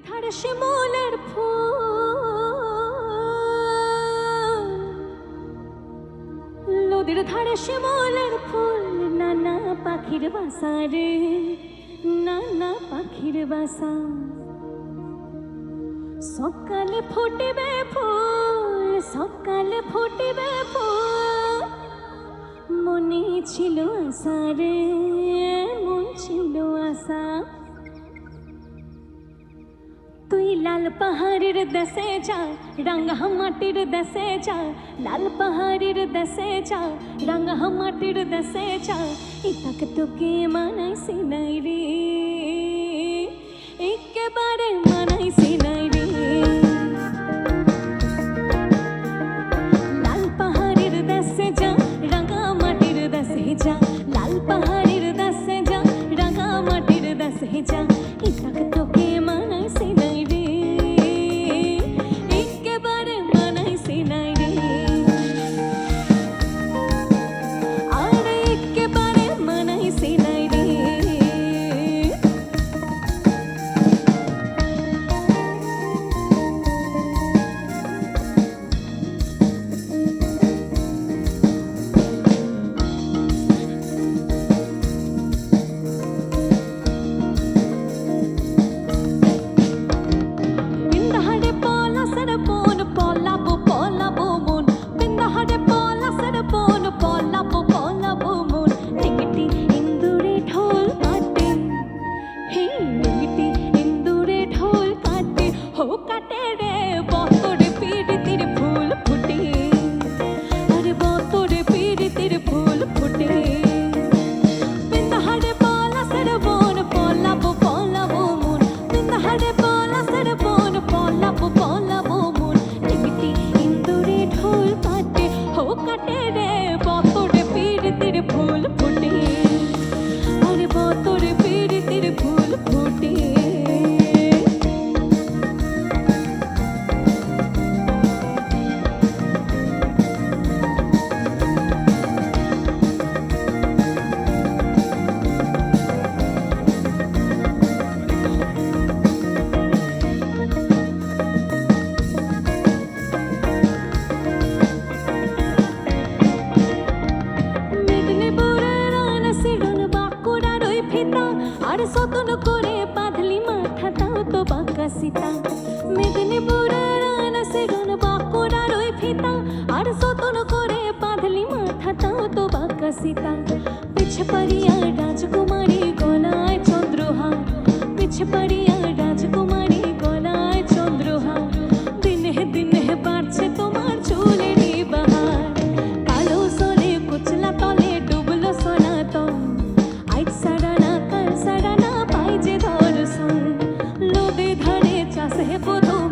ধারে শিমুলের ফুল, নদীর ধারে শিমুলের ফুল, নানা পাখির বাসা রে, নানা পাখির বাসা। সকালে ফুটিবে ফুল, সকালে ফুটিবে ফুল, মনে ছিল আশা রে, মন ছিল আশা। তুই লাল পাহাড়ের দেশে যা, রাঙা মাটির দেশে যা, লাল পাহাড়ের দেশে যা, রাঙা মাটির দেশে যা। ইতাকে তোকে মানাইছি নাই রে, একেবারে মানাইছি নাই রে। লাল পাহাড়ের দেশে যা, রাঙা মাটির দেশে যা, লাল পাহাড়ের দেশে যা, রাঙা মাটির দেশে যা। ইতাকে তোকে মানাইছি নাই রে, একেবারে মানাইছি নাই রে, আর একেবারে মানাইছি নাই রে। আর যতন করে বাঁধলি মাথা তাও তো বাঁকা সীতা। মেদিনীপুরের আনাসিরন বাঁকুড়ার ওই ফিতা, আর যতন করে বাঁধলি মাথা তাও তো বাঁকা সীতা। পিছে পারিয়া রাজকুমারী গলায় চন্দ্রহার, পিছে পারিয়া রাজকুমারী গলায় চন্দ্রহার। দিনে দিনে বাড়ছে তোমার চুলেরই বাহার, কালো সরে কুচলা তলে ডুবলো সনাতন। আজ সারানা কাল সারানা পাই যে দর্শন, নদী ধারে চাষে প্রথম